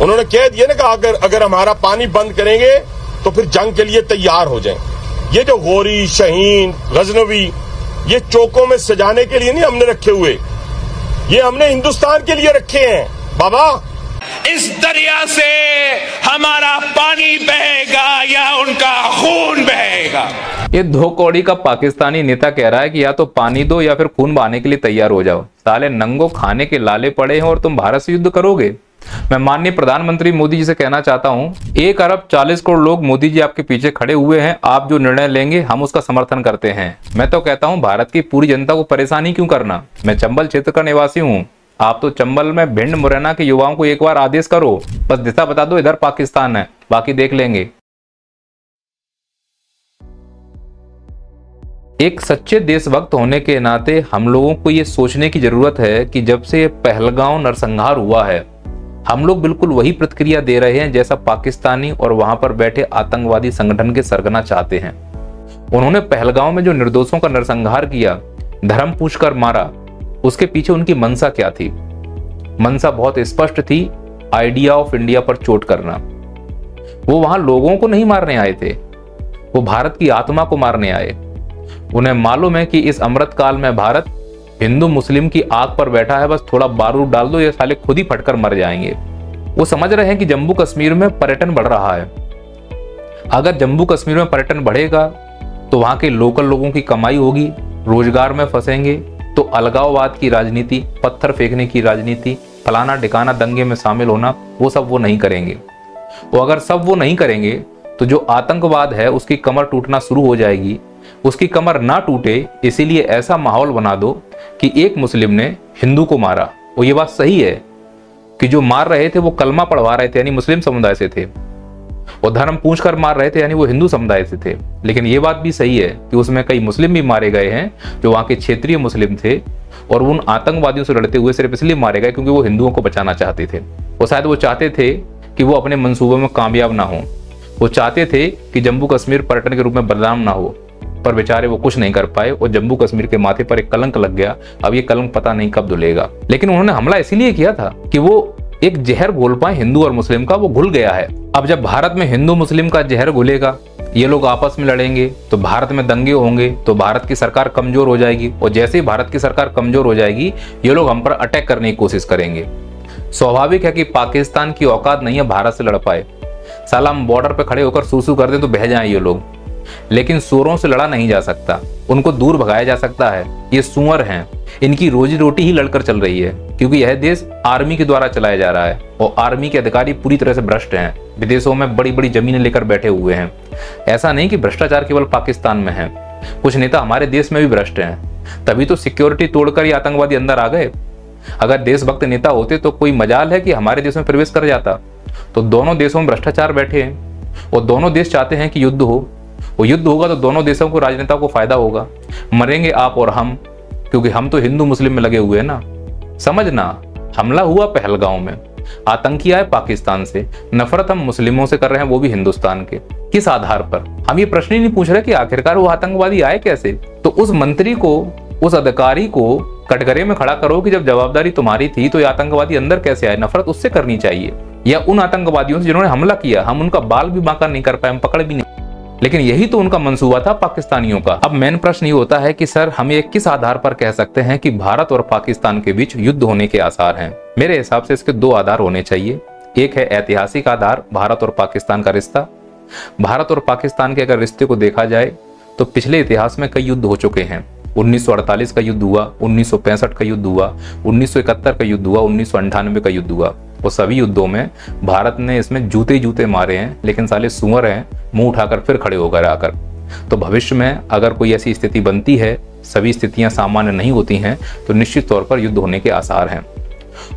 उन्होंने कह दिया ना कि अगर हमारा पानी बंद करेंगे तो फिर जंग के लिए तैयार हो जाएं। ये जो गोरी, शाहीन, गजनवी, ये चौकों में सजाने के लिए नहीं हमने रखे हुए, ये हमने हिंदुस्तान के लिए रखे हैं। बाबा, इस दरिया से हमारा पानी बहेगा या उनका खून बहेगा। ये दो कौड़ी का पाकिस्तानी नेता कह रहा है कि या तो पानी दो या फिर खून बहाने के लिए तैयार हो जाओ। साले नंगो खाने के लाले पड़े हैं और तुम भारत से युद्ध करोगे। मैं माननीय प्रधानमंत्री मोदी जी से कहना चाहता हूं, 1 अरब 40 करोड़ लोग मोदी जी आपके पीछे खड़े हुए हैं। आप जो निर्णय लेंगे हम उसका समर्थन करते हैं। मैं तो कहता हूं भारत की पूरी जनता को परेशानी क्यों करना। मैं चंबल क्षेत्र का निवासी हूं। आप तो चंबल में भिंड मुरैना के युवाओं को एक बार आदेश करो, बस दिशा बता दो, इधर पाकिस्तान है, बाकी देख लेंगे। एक सच्चे देशभक्त होने के नाते हम लोगों को ये सोचने की जरूरत है कि जब से पहलगांव नरसंहार हुआ है, हम लोग बिल्कुल वही प्रतिक्रिया दे रहे हैं जैसा पाकिस्तानी और वहां पर बैठे आतंकवादी संगठन के सरगना चाहते हैं। उन्होंने पहलगांव में जो निर्दोषों का नरसंहार किया, धर्म पूछकर मारा, उसके पीछे उनकी मंशा क्या थी? मंशा बहुत स्पष्ट थी, आइडिया ऑफ इंडिया पर चोट करना। वो वहां लोगों को नहीं मारने आए थे, वो भारत की आत्मा को मारने आए। उन्हें मालूम है कि इस अमृत काल में भारत हिंदू मुस्लिम की आग पर बैठा है, बस थोड़ा बारूद डाल दो, ये साले खुद ही फटकर मर जाएंगे। वो समझ रहे हैं कि जम्मू कश्मीर में पर्यटन बढ़ रहा है। अगर जम्मू कश्मीर में पर्यटन बढ़ेगा तो वहां के लोकल लोगों की कमाई होगी, रोजगार में फंसेंगे तो अलगाववाद की राजनीति, पत्थर फेंकने की राजनीति, फलाना ठिकाना दंगे में शामिल होना, वो सब वो नहीं करेंगे। वो अगर सब वो नहीं करेंगे तो जो आतंकवाद है उसकी कमर टूटना शुरू हो जाएगी। उसकी कमर ना टूटे इसीलिए ऐसा माहौल बना दो कि एक मुस्लिम ने हिंदू को मारा। और ये बात सही है कि जो मार रहे थे वो कलमा पढ़वा रहे थे, यानी मुस्लिम समुदाय से थे, और धर्म पूछकर मार रहे थे, यानी वो हिंदू समुदाय से थे। लेकिन ये बात भी सही है कि उसमें कई मुस्लिम भी मारे गए हैं जो वहां के क्षेत्रीय मुस्लिम थे, और उन आतंकवादियों से लड़ते हुए सिर्फ इसलिए मारे गए क्योंकि वो हिंदुओं को बचाना चाहते थे। और शायद वो चाहते थे कि वो अपने मंसूबों में कामयाब ना हो। वो चाहते थे कि जम्मू कश्मीर पर्यटन के रूप में बदनाम ना हो, पर बेचारे वो कुछ नहीं कर पाए और जम्मू कश्मीर के माथे पर एक कलंक लग गया। अब ये कलंक पता नहीं कब धुलेगा। लेकिन उन्होंने हमला इसीलिए किया था कि वो एक जहर घोल पाए हिंदू और मुस्लिम का, वो घुल गया है। अब जब भारत में हिंदू मुस्लिम का जहर घुलेगा, ये लोग आपस में लड़ेंगे तो भारत में दंगे होंगे, तो भारत की सरकार कमजोर हो जाएगी, और जैसे ही भारत की सरकार कमजोर हो जाएगी ये लोग हम पर अटैक करने की कोशिश करेंगे। स्वाभाविक है कि पाकिस्तान की औकात नहीं है भारत से लड़ पाए। साला हम बॉर्डर पे खड़े होकर सूसू कर दे तो बह जाएं ये लोग, लेकिन सूरों से लड़ा नहीं जा सकता, उनको दूर भगाया जा सकता है। ये सूअर हैं, इनकी रोजी रोटी ही लड़कर चल रही है, क्योंकि यह देश आर्मी के द्वारा चलाया जा रहा है और आर्मी के अधिकारी पूरी तरह से भ्रष्ट हैं। विदेशों में बड़ी बड़ी जमीनें लेकर बैठे हुए हैं। ऐसा नहीं कि भ्रष्टाचार केवल पाकिस्तान में है, कुछ नेता हमारे देश में भी भ्रष्ट हैं। तभी तो सिक्योरिटी तोड़कर ये आतंकवादी अंदर आ गए। अगर देशभक्त नेता होते तो कोई मजाल है कि हमारे देश में प्रवेश कर जाता। तो दोनों देशों में भ्रष्टाचार बैठे हैं और दोनों देश चाहते हैं कि युद्ध हो। वो युद्ध होगा तो दोनों देशों को, राजनेताओं को फायदा होगा। मरेंगे आप और हम, क्योंकि हम तो हिंदू मुस्लिम में लगे हुए हैं ना। समझना, हमला हुआ पहलगांव में, आतंकी आए पाकिस्तान से, नफरत हम मुस्लिमों से कर रहे हैं, वो भी हिंदुस्तान के। किस आधार पर? हम ये प्रश्न ही नहीं पूछ रहे कि आखिरकार वो आतंकवादी आए कैसे। तो उस मंत्री को, उस अधिकारी को कटघरे में खड़ा करो कि जब जवाबदारी तुम्हारी थी तो ये आतंकवादी अंदर कैसे आए। नफरत उससे करनी चाहिए, या उन आतंकवादियों से जिन्होंने हमला किया। हम उनका बाल भी बांका नहीं कर पाए, हम पकड़ भी नहीं, लेकिन यही तो उनका मंसूबा था पाकिस्तानियों का। अब मेन प्रश्न ये होता है कि सर हम ये किस आधार पर कह सकते हैं कि भारत और पाकिस्तान के बीच युद्ध होने के आसार हैं। मेरे हिसाब से इसके 2 आधार होने चाहिए। एक है ऐतिहासिक आधार, भारत और पाकिस्तान का रिश्ता। भारत और पाकिस्तान के अगर रिश्ते को देखा जाए तो पिछले इतिहास में कई युद्ध हो चुके हैं। 1948 का युद्ध हुआ, 1965 का युद्ध हुआ, 1971 का युद्ध हुआ, 1998 का युद्ध हुआ। और सभी युद्धों में भारत ने इसमें जूते जूते मारे हैं, लेकिन साले सुअर हैं, मुंह उठाकर फिर खड़े होकर आकर। तो भविष्य में अगर कोई ऐसी स्थिति बनती है, सभी स्थितियां सामान्य नहीं होती हैं, तो निश्चित तौर पर युद्ध होने के आसार हैं।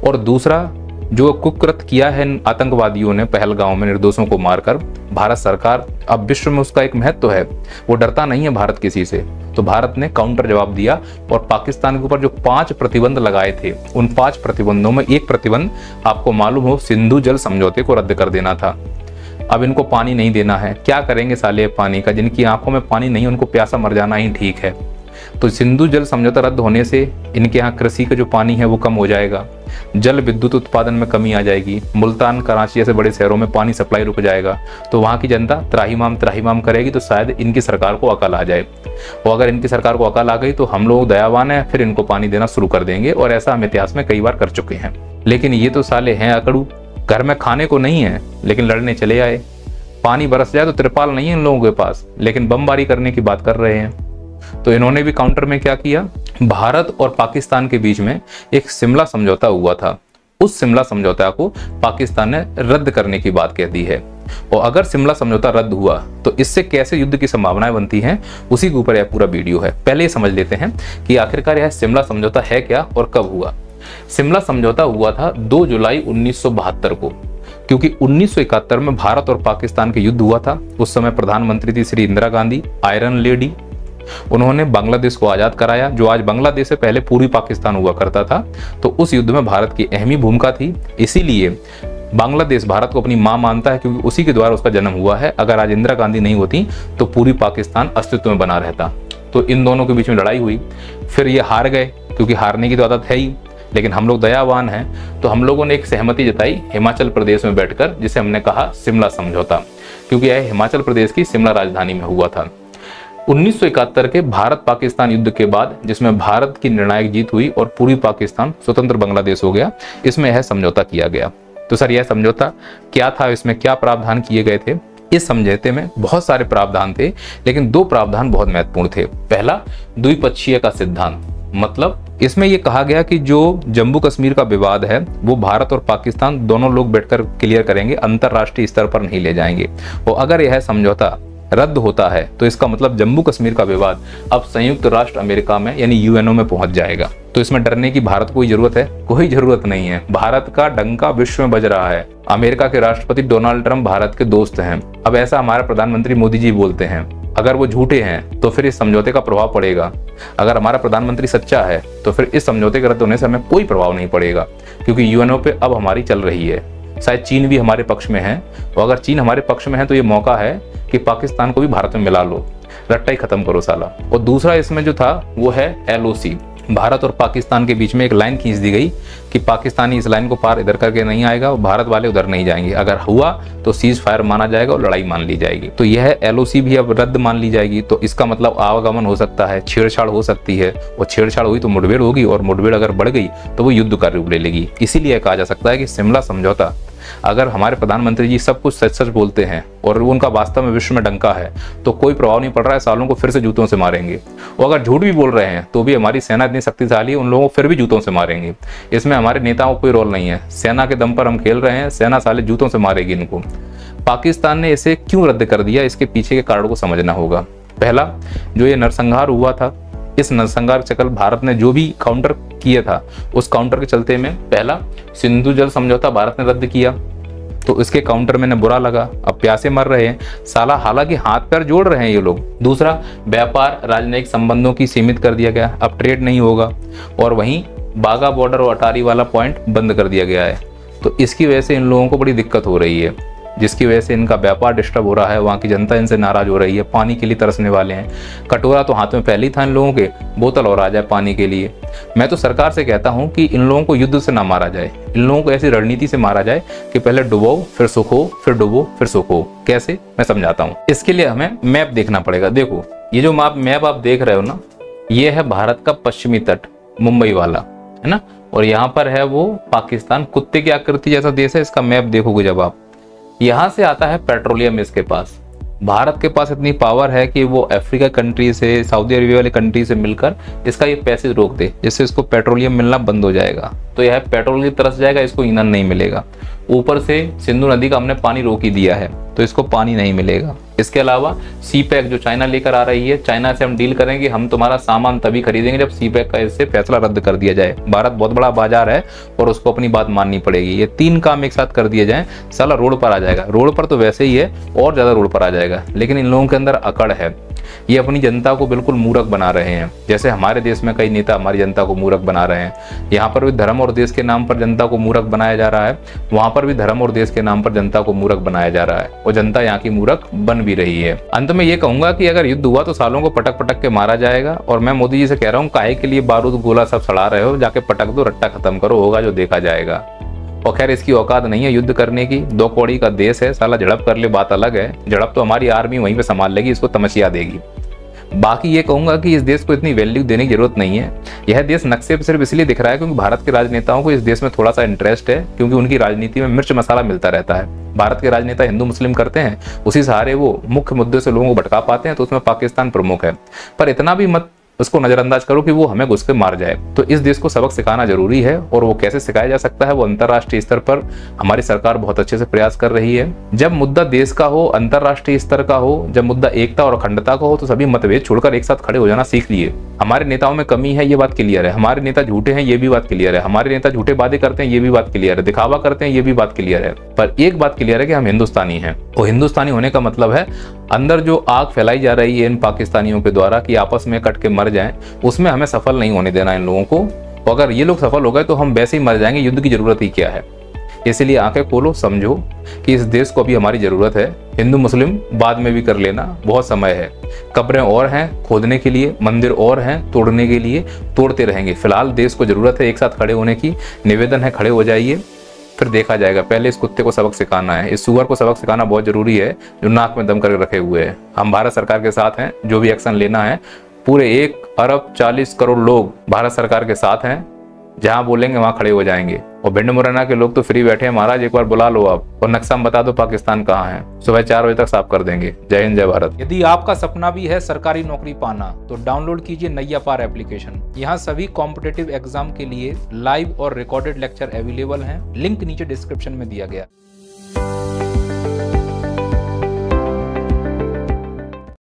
और दूसरा, जो कुकृत किया है आतंकवादियों ने पहलगांव में निर्दोषों को मारकर, भारत सरकार, अब विश्व में उसका एक महत्व है, वो डरता नहीं है भारत किसी से। तो भारत ने काउंटर जवाब दिया और पाकिस्तान के ऊपर जो 5 प्रतिबंध लगाए थे, उन 5 प्रतिबंधों में एक प्रतिबंध आपको मालूम हो, सिंधु जल समझौते को रद्द कर देना था। अब इनको पानी नहीं देना है। क्या करेंगे साले पानी का? जिनकी आंखों में पानी नहीं, उनको प्यासा मर जाना ही ठीक है। तो सिंधु जल समझौता रद्द होने से इनके यहाँ कृषि का जो पानी है वो कम हो जाएगा, जल विद्युत उत्पादन में कमी आ जाएगी, मुल्तान कराची जैसे बड़े शहरों में पानी सप्लाई रुक जाएगा, तो वहाँ की जनता त्राहिमाम करेगी, तो शायद इनकी सरकार को अकल आ जाए। और अगर इनकी सरकार को अकल आ गई तो हम लोग दयावान हैं, फिर इनको पानी देना शुरू कर देंगे, और ऐसा हम इतिहास में कई बार कर चुके हैं। लेकिन ये तो साले हैं अकड़ू, घर में खाने को नहीं है लेकिन लड़ने चले आए। पानी बरस जाए तो त्रिपाल नहीं है इन लोगों के पास, लेकिन बमबारी करने की बात कर रहे हैं। तो इन्होंने भी काउंटर में क्या किया, भारत और पाकिस्तान के बीच में एक शिमला समझौता हुआ था, उस शिमला समझौता को पाकिस्तान ने रद्द करने की बात कह दी है। और अगर शिमला समझौता रद्द हुआ तो इससे कैसे युद्ध की संभावनाएं बनती हैं, उसी के ऊपर यह पूरा वीडियो है। पहले ये समझ लेते हैं कि आखिरकार यह शिमला समझौता है क्या और कब हुआ। शिमला समझौता हुआ था 2 जुलाई 1972 को, क्योंकि 1971 में भारत और पाकिस्तान के युद्ध हुआ था। उस समय प्रधानमंत्री थी श्री इंदिरा गांधी, आयरन लेडी। उन्होंने बांग्लादेश को आजाद कराया, जो आज बांग्लादेश से पहले पूर्वी पाकिस्तान हुआ करता था। तो उस युद्ध में भारत की अहमी भूमिका थी, इसीलिए बांग्लादेश भारत को अपनी मां मानता है, क्योंकि उसी के द्वारा उसका जन्म हुआ है। अगर आज इंदिरा गांधी नहीं होती तो पूर्वी पाकिस्तान अस्तित्व में बना रहता। तो इन दोनों के बीच में लड़ाई हुई, फिर ये हार गए, क्योंकि हारने की तो आदत है ही, लेकिन हम लोग दयावान हैं, तो हम लोगों ने एक सहमति जताई हिमाचल प्रदेश में बैठकर, जिसे हमने कहा शिमला समझौता, क्योंकि यह हिमाचल प्रदेश की शिमला राजधानी में हुआ था। 1971 के भारत पाकिस्तान युद्ध के बाद, जिसमें भारत की निर्णायक जीत हुई और पूर्वी पाकिस्तान स्वतंत्र बांग्लादेश हो गया, इसमें यह समझौता किया गया। तो सर, यह समझौता क्या था, इसमें क्या प्रावधान किए गए थे? इस समझौते में बहुत सारे प्रावधान थे, लेकिन 2 प्रावधान बहुत महत्वपूर्ण थे। पहला, द्विपक्षीय का सिद्धांत, मतलब इसमें यह कहा गया कि जो जम्मू कश्मीर का विवाद है वो भारत और पाकिस्तान दोनों लोग बैठकर क्लियर करेंगे, अंतरराष्ट्रीय स्तर पर नहीं ले जाएंगे। और अगर यह समझौता रद्द होता है तो इसका मतलब जम्मू कश्मीर का विवाद अब संयुक्त राष्ट्र अमेरिका में यानी यूएनओ में पहुंच जाएगा। तो इसमें डरने की भारत को जरूरत है? कोई जरूरत नहीं है। भारत का डंका विश्व में बज रहा है। अमेरिका के राष्ट्रपति डोनाल्ड ट्रंप भारत के दोस्त हैं। अब ऐसा हमारे प्रधानमंत्री मोदी जी बोलते हैं। अगर वो झूठे हैं तो फिर इस समझौते का प्रभाव पड़ेगा। अगर हमारा प्रधानमंत्री सच्चा है तो फिर इस समझौते के रद्द होने से हमें कोई प्रभाव नहीं पड़ेगा, क्योंकि यूएनओ पे अब हमारी चल रही है। शायद चीन भी हमारे पक्ष में है, और अगर चीन हमारे पक्ष में है तो ये मौका है कि पाकिस्तान को भी भारत में मिला लो, रट्टा ही खत्म करो साला। और दूसरा इसमें जो था वो है LOC। भारत और पाकिस्तान के बीच में एक लाइन खींच दी गई कि पाकिस्तानी इस लाइन को पार इधर करके नहीं आएगा और भारत वाले उधर नहीं जाएंगे। अगर हुआ तो सीज फायर माना जाएगा और लड़ाई मान ली जाएगी। तो यह LOC भी अब रद्द मान ली जाएगी। तो इसका मतलब आवागमन हो सकता है, छेड़छाड़ हो सकती है, और छेड़छाड़ हुई तो मुठभेड़ होगी, और मुठभेड़ अगर बढ़ गई तो वो युद्ध का रूप ले लेगी। इसीलिए कहा जा सकता है कि शिमला समझौता, अगर हमारे प्रधानमंत्री जी सब कुछ सच सच बोलते हैं और उनका वास्तव में विश्व में डंका है, तो कोई प्रभाव नहीं पड़ रहा है। सालों को फिर से जूतों से मारेंगे। और अगर झूठ भी बोल रहे हैं तो भी हमारी सेना इतनी शक्तिशाली है, उन लोगों को फिर भी जूतों से मारेंगे। इसमें हमारे नेताओं को कोई रोल नहीं है। सेना के दम पर हम खेल रहे हैं, सेना साले जूतों से मारेगी इनको। पाकिस्तान ने इसे क्यों रद्द कर दिया, इसके पीछे के कारण को समझना होगा। पहला, जो ये नरसंहार हुआ था, इस नरसंहार चक्र भारत ने जो भी काउंटर किया था, उस काउंटर के चलते में पहला सिंधु जल समझौता भारत ने रद्द किया, तो इसके काउंटर में बुरा लगा। अब प्यासे मर रहे हैं साला, हालांकि हाथ पैर जोड़ रहे हैं ये लोग। दूसरा, व्यापार राजनयिक संबंधों की सीमित कर दिया गया, अब ट्रेड नहीं होगा। और वहीं बाघा बॉर्डर और अटारी वाला पॉइंट बंद कर दिया गया है। तो इसकी वजह से इन लोगों को बड़ी दिक्कत हो रही है, जिसकी वजह से इनका व्यापार डिस्टर्ब हो रहा है। वहाँ की जनता इनसे नाराज हो रही है, पानी के लिए तरसने वाले हैं। कटोरा तो हाथ में पहले ही था इन लोगों के, बोतल और आ जाए पानी के लिए। मैं तो सरकार से कहता हूँ कि इन लोगों को युद्ध से ना मारा जाए, इन लोगों को ऐसी रणनीति से मारा जाए कि पहले डुबो फिर सुखो, फिर डुबो फिर सुखो। कैसे, मैं समझाता हूँ। इसके लिए हमें मैप देखना पड़ेगा। देखो, ये जो मैप आप देख रहे हो ना, ये है भारत का पश्चिमी तट, मुंबई वाला, है ना। और यहाँ पर है वो पाकिस्तान, कुत्ते की आकृति जैसा देश है। इसका मैप देखोगे जब आप, यहाँ से आता है पेट्रोलियम इसके पास। भारत के पास इतनी पावर है कि वो अफ्रीका कंट्री से, सऊदी अरेबिया वाली कंट्री से मिलकर इसका ये पैसे रोक दे, जिससे इसको पेट्रोलियम मिलना बंद हो जाएगा। तो यह पेट्रोल की तरस जाएगा, इसको ईंधन नहीं मिलेगा। ऊपर से सिंधु नदी का हमने पानी रोक ही दिया है, तो इसको पानी नहीं मिलेगा। इसके अलावा CPEC जो चाइना लेकर आ रही है, चाइना से हम डील करेंगे, हम तुम्हारा सामान तभी खरीदेंगे जब CPEC का इससे फैसला रद्द कर दिया जाए। भारत बहुत बड़ा बाजार है और उसको अपनी बात माननी पड़ेगी। ये 3 काम एक साथ कर दिए जाए, साला रोड पर आ जाएगा। रोड पर तो वैसे ही है, और ज्यादा रोड पर आ जाएगा। लेकिन इन लोगों के अंदर अकड़ है ये अपनी जनता को बिल्कुल मूर्ख बना रहे हैं। जैसे हमारे देश में कई नेता हमारी जनता को मूर्ख बना रहे हैं, यहाँ पर भी धर्म और देश के नाम पर जनता को मूर्ख बनाया जा रहा है, वहां पर भी धर्म और देश के नाम पर जनता को मूर्ख बनाया जा रहा है और जनता यहाँ की मूर्ख बन भी रही है। अंत में ये कहूंगा कि अगर युद्ध हुआ तो सालों को पटक पटक के मारा जाएगा और मैं मोदी जी से कह रहा हूँ, काहे के लिए बारूद गोला सब सड़ा रहे हो, जाके पटक दो, रट्टा खत्म करो, होगा जो देखा जाएगा। और खैर इसकी औकात नहीं है युद्ध करने की, 2 कौड़ी का देश है, साला झड़प कर ले बात अलग है, झड़प तो हमारी आर्मी वहीं पे संभाल लेगी, इसको तमचिया देगी। बाकी ये कहूंगा कि इस देश को इतनी वैल्यू देने की जरूरत नहीं है। यह देश नक्शे पर सिर्फ इसलिए दिख रहा है क्योंकि भारत के राजनेताओं को इस देश में थोड़ा सा इंटरेस्ट है, क्योंकि उनकी राजनीति में मिर्च मसाला मिलता रहता है। भारत के राजनेता हिंदू मुस्लिम करते हैं, उसी सहारे वो मुख्य मुद्दे से लोगों को भटका पाते हैं, तो उसमें पाकिस्तान प्रमुख है। पर इतना भी मत उसको नजरअंदाज करो कि वो हमें घुस के मार जाए। तो इस देश को सबक सिखाना जरूरी है, और वो कैसे सिखाया जा सकता है, वो अंतर्राष्ट्रीय स्तर पर हमारी सरकार बहुत अच्छे से प्रयास कर रही है। जब मुद्दा देश का हो, अंतर्राष्ट्रीय स्तर का हो, जब मुद्दा एकता और अखंडता का हो, तो सभी मतभेद छोड़कर एक साथ खड़े हो जाना सीख लिए। हमारे नेताओं में कमी है, ये बात क्लियर है। हमारे नेता झूठे हैं, ये भी बात क्लियर है। हमारे नेता झूठे वादे करते हैं, ये भी बात क्लियर है। दिखावा करते हैं, ये भी बात क्लियर है। पर एक बात क्लियर है कि हम हिंदुस्तानी हैं, और हिंदुस्तानी होने का मतलब है अंदर जो आग फैलाई जा रही है इन पाकिस्तानियों के द्वारा कि आपस में कट के मर जाएं, उसमें हमें सफल नहीं होने देना इन लोगों को। और अगर ये लोग सफल हो गए तो हम वैसे ही मर जाएंगे, युद्ध की जरूरत ही क्या है। इसलिए आंखें खोलो, समझो कि इस देश को अभी हमारी जरूरत है। हिंदू मुस्लिम बाद में भी कर लेना, बहुत समय है। कब्रें और हैं खोदने के लिए, मंदिर और हैं तोड़ने के लिए, तोड़ते रहेंगे। फिलहाल देश को जरूरत है एक साथ खड़े होने की। निवेदन है, खड़े हो जाइए, फिर देखा जाएगा। पहले इस कुत्ते को सबक सिखाना है, इस सुअर को सबक सिखाना बहुत जरूरी है जो नाक में दम करके रखे हुए है। हम भारत सरकार के साथ हैं, जो भी एक्शन लेना है। पूरे 1 अरब 40 करोड़ लोग भारत सरकार के साथ हैं, जहां बोलेंगे वहां खड़े हो जाएंगे। और भिंड मुरैना के लोग तो फ्री बैठे हैं महाराज, एक बार बुला लो आप, और नक्शा बता दो पाकिस्तान कहाँ है, सुबह 4 बजे तक साफ कर देंगे। जय हिंद, जय भारत। यदि आपका सपना भी है सरकारी नौकरी पाना, तो डाउनलोड कीजिए नैया पार एप्लीकेशन। यहाँ सभी कॉम्पिटिटिव एग्जाम के लिए लाइव और रिकॉर्डेड लेक्चर अवेलेबल हैं। लिंक नीचे डिस्क्रिप्शन में दिया गया।